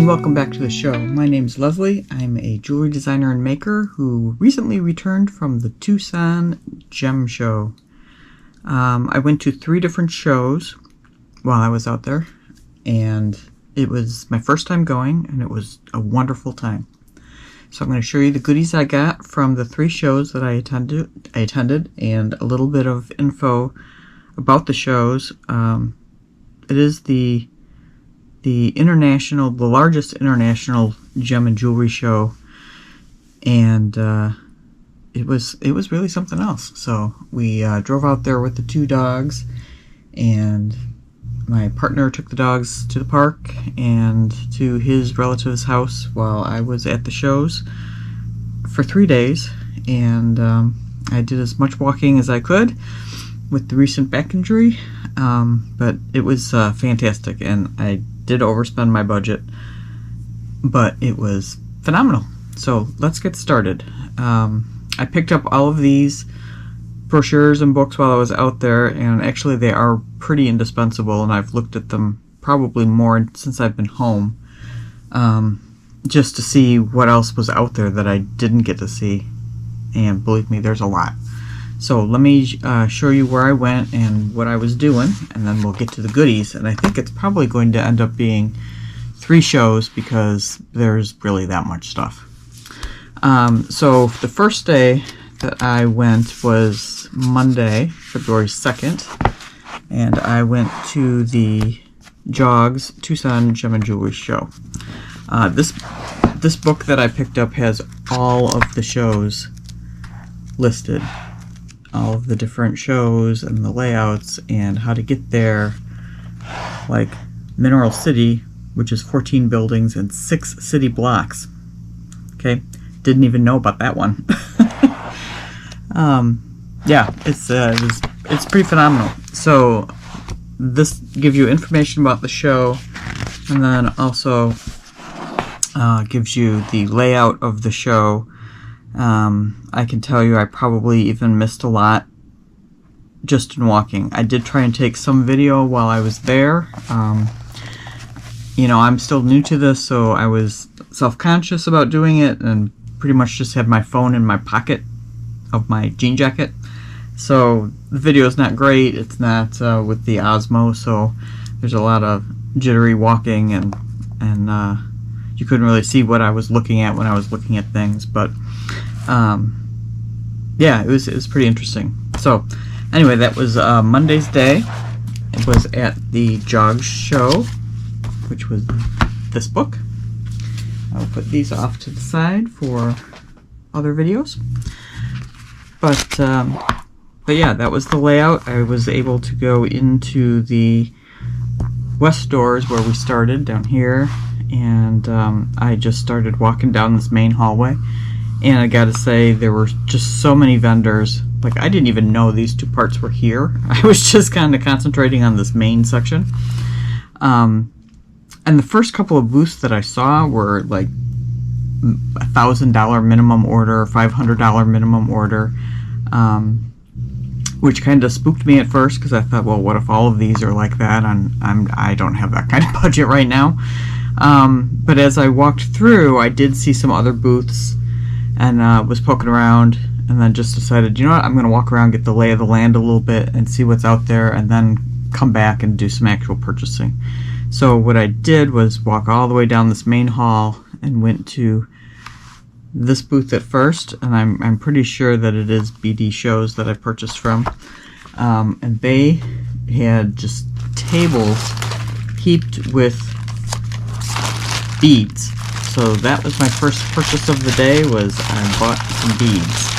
and welcome back to the show. My name's Leslie. I'm a jewelry designer and maker who recently returned from the Tucson Gem show. I went to 3 different shows while I was out there, and it was my first time going, and it was a wonderful time. So I'm going to show you the goodies I got from the 3 shows that I attended, and a little bit of info about the shows. It is the largest international gem and jewelry show, and it was really something else. So we drove out there with the 2 dogs, and my partner took the dogs to the park and to his relative's house while I was at the shows for 3 days, and I did as much walking as I could with the recent back injury, but it was fantastic, and I did overspend my budget, but it was phenomenal. So let's get started. I picked up all of these brochures and books while I was out there, and actually they are pretty indispensable, and I've looked at them probably more since I've been home, just to see what else was out there that I didn't get to see, and believe me, there's a lot. So let me show you where I went and what I was doing, and then we'll get to the goodies. And I think it's probably going to end up being 3 shows because there's really that much stuff. So the first day that I went was Monday, February 2nd, and I went to the JOGS Tucson Gem and Jewelry show. This book that I picked up has all of the shows listed. All of the different shows and the layouts and how to get there, like Mineral City, which is 14 buildings and 6 city blocks. Okay, didn't even know about that one. Yeah, it's pretty phenomenal. So this gives you information about the show, and then also gives you the layout of the show. I can tell you I probably even missed a lot just in walking. I did try and take some video while I was there. You know, I'm still new to this, so I was self-conscious about doing it and pretty much just had my phone in my pocket of my jean jacket. So the video is not great. It's not with the Osmo, so there's a lot of jittery walking, and you couldn't really see what I was looking at when I was looking at things, but yeah, it was pretty interesting. So anyway, that was Monday's day. It was at the JOGS show, which was this book. I'll put these off to the side for other videos. But yeah, that was the layout. I was able to go into the west doors where we started down here, and I just started walking down this main hallway. And I gotta say, there were just so many vendors. Like, I didn't even know these 2 parts were here. I was just kind of concentrating on this main section. And the first couple of booths that I saw were like $1,000 minimum order, $500 minimum order, which kind of spooked me at first because I thought, well, what if all of these are like that? I don't have that kind of budget right now. But as I walked through, I did see some other booths, and was poking around, and then just decided, you know what, I'm going to walk around, get the lay of the land a little bit, and see what's out there, and then come back and do some actual purchasing. So what I did was walk all the way down this main hall and went to this booth at first, and I'm pretty sure that it is BD Shows that I purchased from. And they had just tables heaped with beads. So that was my first purchase of the day, was I bought some beads.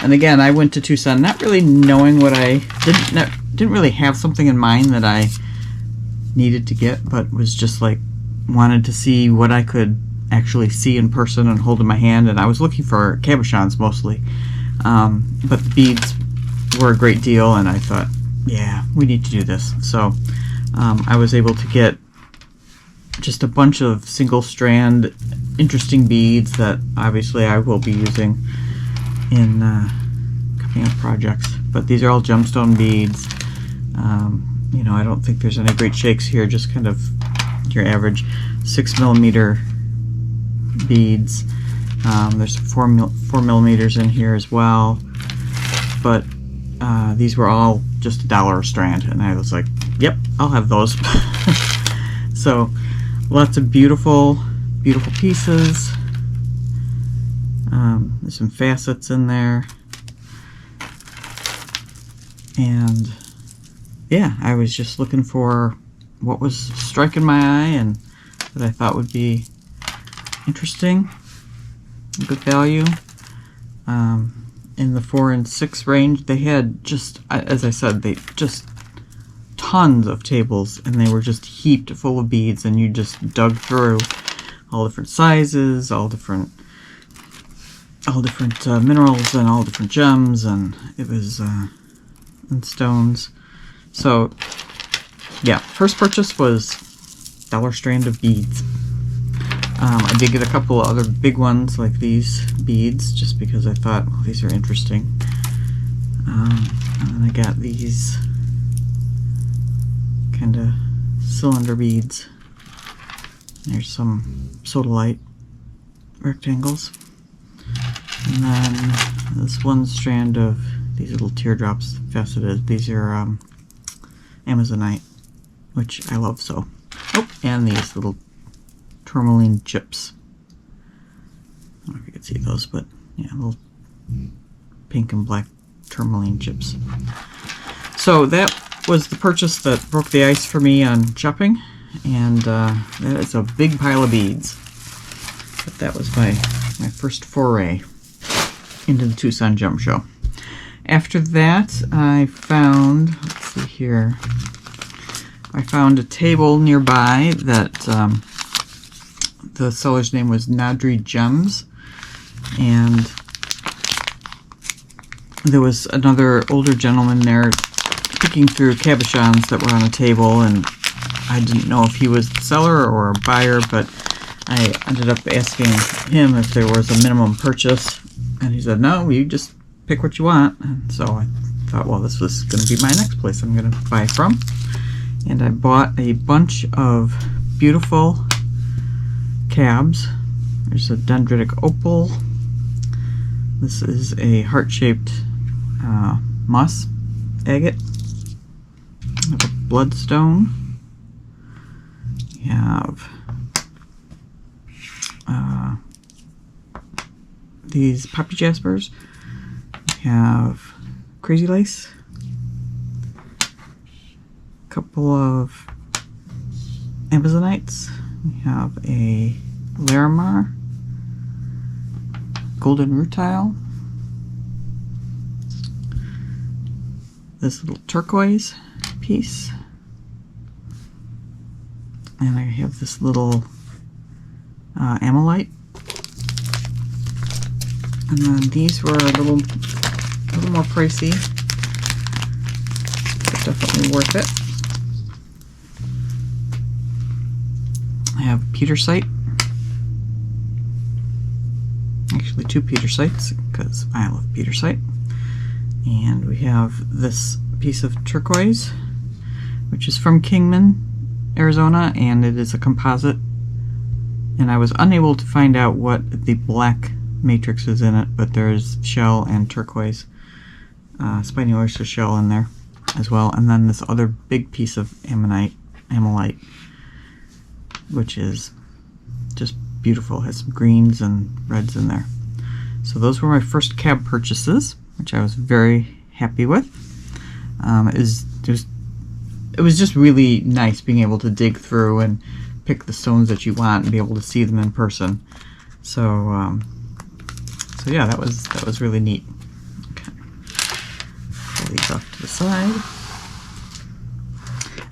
And again, I went to Tucson not really knowing what I didn't really have something in mind that I needed to get, but was just like wanted to see what I could actually see in person and hold in my hand. And I was looking for cabochons mostly, but the beads were a great deal, and I thought, yeah, we need to do this. So I was able to get just a bunch of single strand interesting beads that obviously I will be using in coming up projects. But these are all gemstone beads. you know, I don't think there's any great shakes here, just kind of your average 6mm beads. There's 4 millimeters in here as well, but these were all just $1 a strand, and I was like, yep, I'll have those. So lots of beautiful pieces. There's some facets in there, and yeah, I was just looking for what was striking my eye and that I thought would be interesting, good value. In the 4 and 6 range, they had just, as I said, they just tons of tables, and they were just heaped full of beads, and you just dug through all different sizes, all different minerals, and all different gems, and it was and stones. So yeah, first purchase was $1 strand of beads. I did get a couple of other big ones like these beads, just because I thought, well, these are interesting. And then I got these kind of cylinder beads. There's some sodalite rectangles. And then this one strand of these little teardrops faceted. These are Amazonite, which I love so. Oh, and these little tourmaline chips. I don't know if you can see those, but yeah, little pink and black tourmaline chips. So that was the purchase that broke the ice for me on shopping, and that is a big pile of beads. But that was my first foray into the Tucson Gem Show. After that, I found, let's see here, I found a table nearby that the seller's name was Nadree Gems, and there was another older gentleman there picking through cabochons that were on a table, and I didn't know if he was the seller or a buyer, but I ended up asking him if there was a minimum purchase, and he said, no, you just pick what you want. And so I thought, well, this was going to be my next place I'm going to buy from. And I bought a bunch of beautiful cabs. There's a dendritic opal. This is a heart-shaped moss agate. We have a bloodstone. We have these poppy jaspers. We have crazy lace. A couple of Amazonites. We have a Larimar, golden rutile, this little turquoise piece, and I have this little amylite, and then these were a little more pricey, but definitely worth it. I have pewtersite, actually 2 pewtersites because I love pewtersite, and we have this piece of turquoise, which is from Kingman, Arizona, and it is a composite, and I was unable to find out what the black matrix is in it, but there's shell and turquoise, spiny oyster shell in there as well, and then this other big piece of amylite, which is just beautiful. It has some greens and reds in there. So those were my first cab purchases, which I was very happy with. It was just really nice being able to dig through and pick the stones that you want and be able to see them in person. So yeah, that was really neat. Okay, pull these off to the side.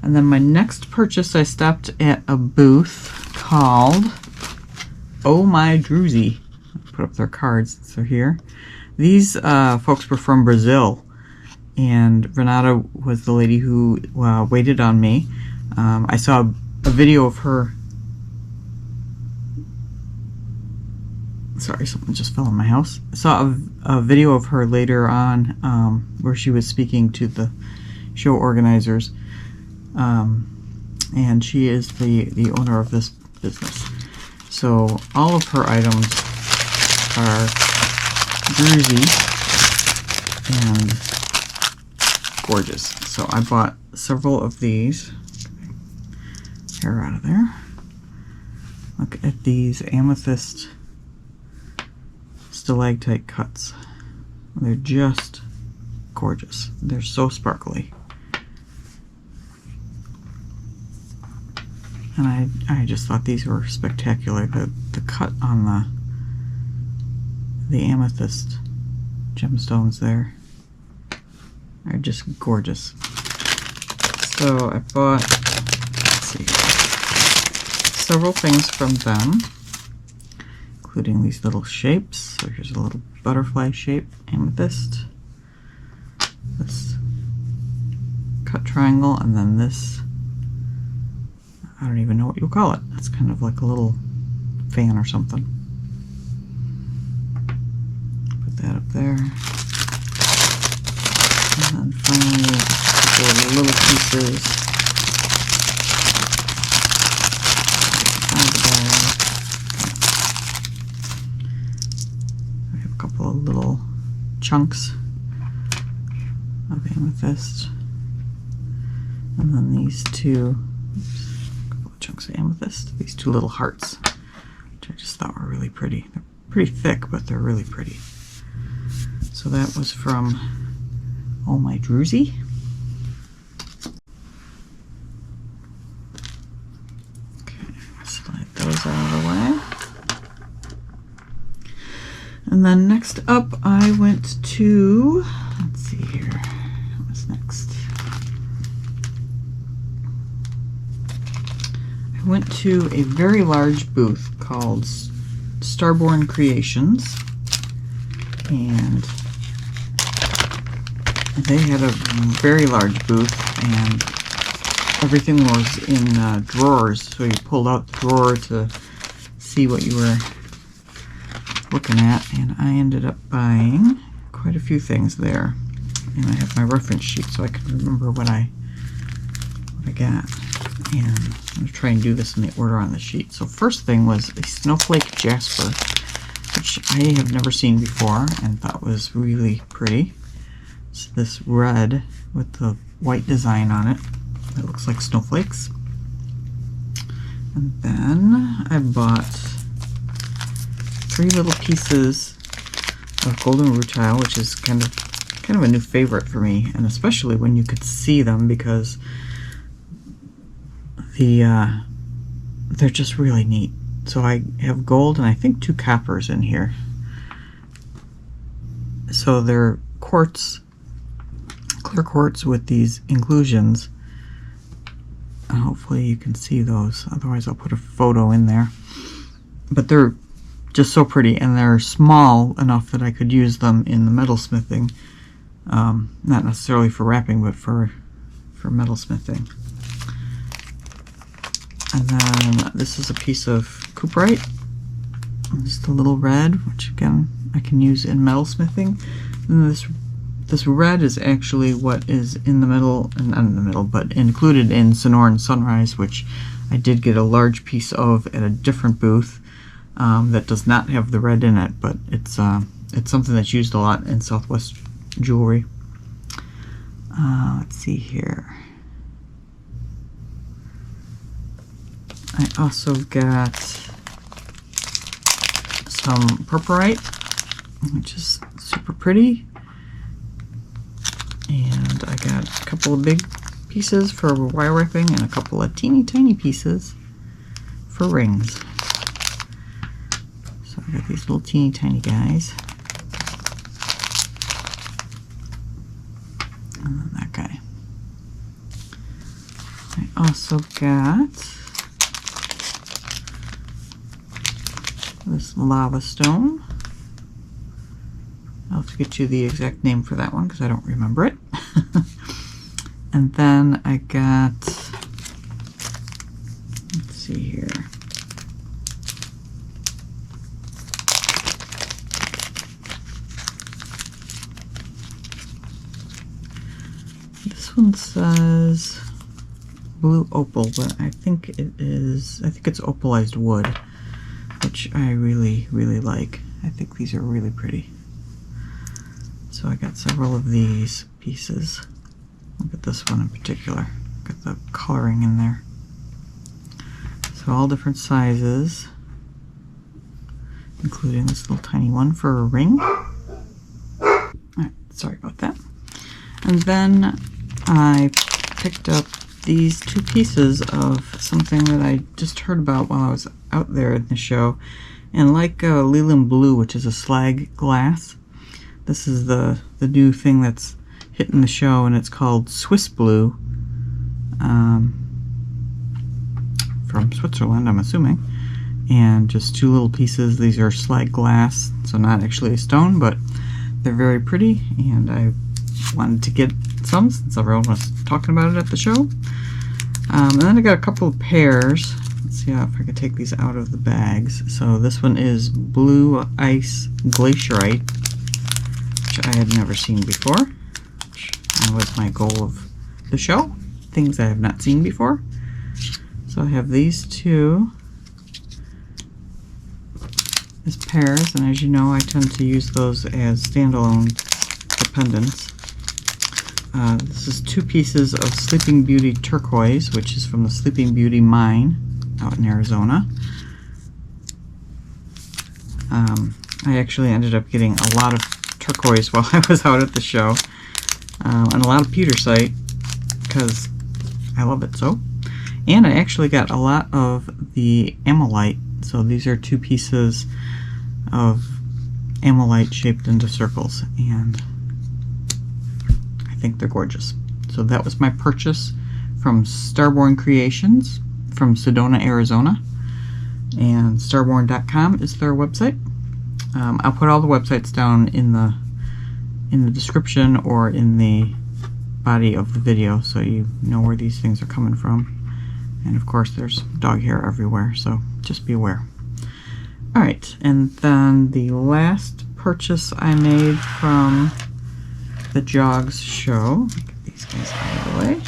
And then my next purchase, I stopped at a booth called Oh My Druzy. Put up their cards, so here. These folks were from Brazil, and Renata was the lady who waited on me. I saw a video of her. Sorry, something just fell in my house. I saw a video of her later on where she was speaking to the show organizers. and she is the owner of this business. So all of her items are druzy and gorgeous. So I bought several of these. Hair out of there. Look at these amethyst stalactite cuts. They're just gorgeous. They're so sparkly. And I just thought these were spectacular. The cut on the amethyst gemstones there are just gorgeous. So I bought, let's see, several things from them, including these little shapes. So here's a little butterfly shape amethyst, this cut triangle, and then this, I don't even know what you'll call it. It's kind of like a little fan or something. Put that up there. And then finally, a couple of little pieces out of the bag. I have a couple of little chunks of amethyst. And then these two, chunks of amethyst, these two little hearts, which I just thought were really pretty. They're pretty thick, but they're really pretty. So that was from Oh My Druzy. Okay, slide those out of the way. And then next up I went to, let's see here, what's next? I went to a very large booth called Starborn Creations, and they had a very large booth, and everything was in drawers, so you pulled out the drawer to see what you were looking at, and I ended up buying quite a few things there. And I have my reference sheet so I can remember what I got. And I'm going to try and do this in the order on the sheet. So first thing was a snowflake jasper, which I have never seen before and thought was really pretty. It's this red with the white design on it. It looks like snowflakes. And then I bought 3 little pieces of golden rutile, which is kind of a new favorite for me, and especially when you could see them, because they're just really neat. So I have gold and I think 2 coppers in here. So they're quartz, clear quartz with these inclusions. And hopefully you can see those. Otherwise I'll put a photo in there. But they're just so pretty, and they're small enough that I could use them in the metalsmithing. Not necessarily for wrapping, but for metalsmithing. And then this is a piece of cooperite, just a little red, which again I can use in metalsmithing. And this red is actually what is in the middle, not in the middle, but included in Sonoran Sunrise, which I did get a large piece of at a different booth that does not have the red in it, but it's something that's used a lot in Southwest jewelry. Let's see here. I also got some purpurite, which is super pretty. And I got a couple of big pieces for wire wrapping and a couple of teeny tiny pieces for rings. So I got these little teeny tiny guys. And then that guy. I also got this lava stone. I'll have to get you the exact name for that one because I don't remember it. And then I got, let's see here. This one says blue opal, but I think it's opalized wood, which I really, really like. I think these are really pretty. So I got several of these pieces. Look at this one in particular. Got the coloring in there. So all different sizes, including this little tiny one for a ring. Alright, sorry about that. And then I picked up these two pieces of something that I just heard about while I was out there in the show. And like Leland Blue, which is a slag glass, this is the new thing that's hitting the show, and it's called Swiss Blue. From Switzerland, I'm assuming. And just two little pieces. These are slag glass, so not actually a stone, but they're very pretty, and I wanted to get some since everyone was talking about it at the show. And then I got a couple of pairs. Let's see if I can take these out of the bags. So this one is Blue Ice Glacierite, which I had never seen before, which was my goal of the show. Things I have not seen before. So I have these two as pairs, and as you know, I tend to use those as standalone pendants. This is two pieces of Sleeping Beauty turquoise, which is from the Sleeping Beauty mine out in Arizona. I actually ended up getting a lot of turquoise while I was out at the show, and a lot of pewtersite because I love it so. And I actually got a lot of the amylite. So these are two pieces of amylite shaped into circles, and I think they're gorgeous. So that was my purchase from Starborn Creations from Sedona, Arizona, and starborn.com is their website. I'll put all the websites down in the description or in the body of the video, so you know where these things are coming from. And of course there's dog hair everywhere, so just be aware. Alright, and then the last purchase I made from the JOGS show. Get these guys out of the way.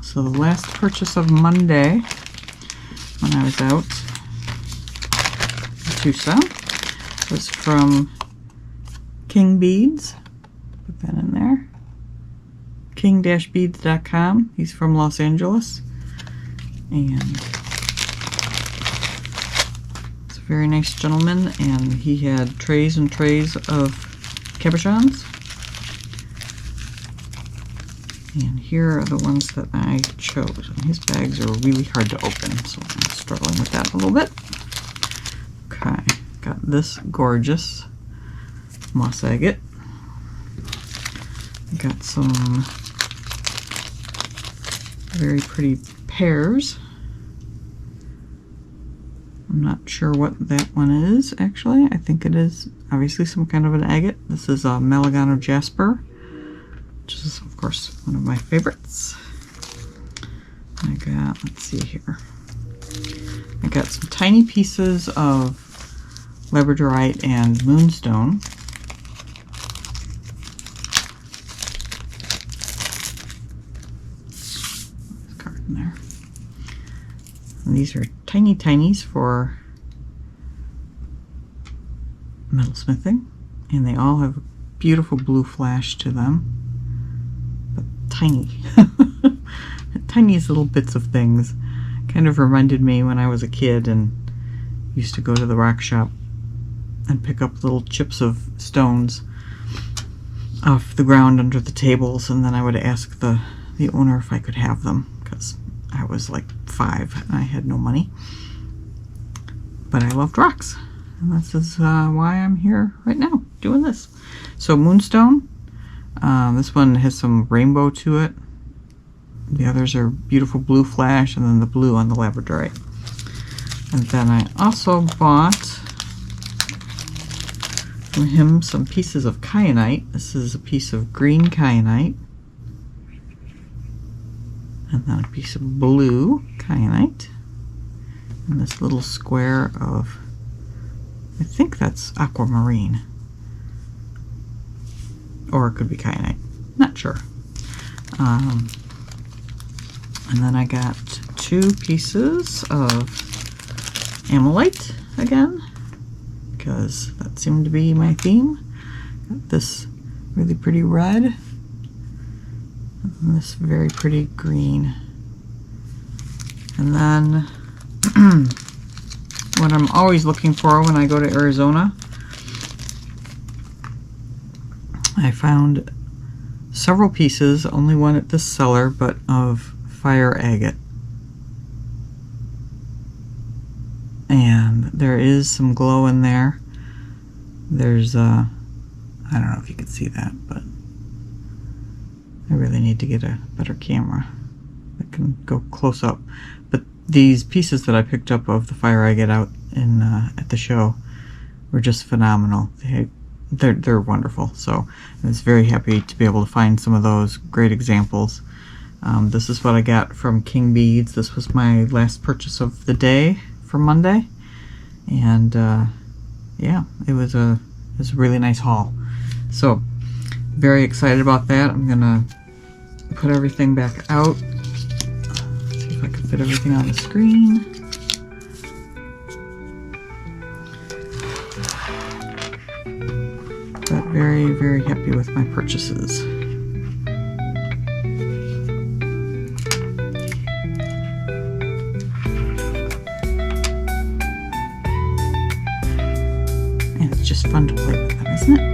So the last purchase of Monday when I was out in Tucson was from King Beads. Put that in there. king-beads.com. He's from Los Angeles, and it's a very nice gentleman, and he had trays and trays of cabochons, and here are the ones that I chose. And his bags are really hard to open, so I'm struggling with that a little bit. Okay, got this gorgeous moss agate. Got some very pretty pears. I'm not sure what that one is, actually. I think it is obviously some kind of an agate. This is a Malagano Jasper, which is, of course, one of my favorites. I got, let's see here. I got some tiny pieces of labradorite and moonstone. There. And these are tiny tinies for metalsmithing, and they all have a beautiful blue flash to them, but tiny. Tiniest little bits of things. Kind of reminded me when I was a kid and used to go to the rock shop and pick up little chips of stones off the ground under the tables, and then I would ask the owner if I could have them, because I was like 5 and I had no money. But I loved rocks, and this is why I'm here right now doing this. So moonstone, this one has some rainbow to it. The others are beautiful blue flash, and then the blue on the labradorite. And then I also bought from him some pieces of kyanite. This is a piece of green kyanite, and then a piece of blue kyanite, and this little square of, I think that's aquamarine, or it could be kyanite, not sure. And then I got 2 pieces of Amolite again, because that seemed to be my theme. Got this really pretty red, and this very pretty green. And then what I'm always looking for when I go to Arizona, I found several pieces, only one at this seller, but of fire agate. And there is some glow in there. There's I don't know if you can see that, but I really need to get a better camera that can go close up. But these pieces that I picked up of the fire agate out in at the show were just phenomenal. They're wonderful. So I was very happy to be able to find some of those great examples. This is what I got from King Beads. This was my last purchase of the day for Monday, and yeah, it was a really nice haul. So very excited about that. I'm gonna put everything back out. See if I can fit everything on the screen. But very, very happy with my purchases. And it's just fun to play with them, isn't it?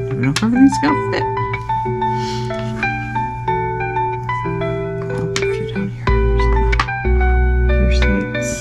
I don't know if everything's gonna fit. I'll put a few down here. Here's the slates.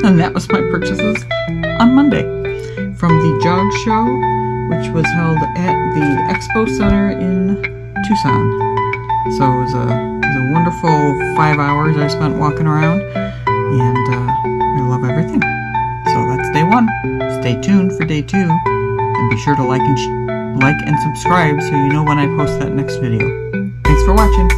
And that was my purchases on Monday from the JOGS show, which was held at the Expo Center in Tucson. So it was a wonderful 5 hours I spent walking around, and I love everything. So that's day 1. Stay tuned for day 2, and be sure to like and subscribe so you know when I post that next video. Thanks for watching.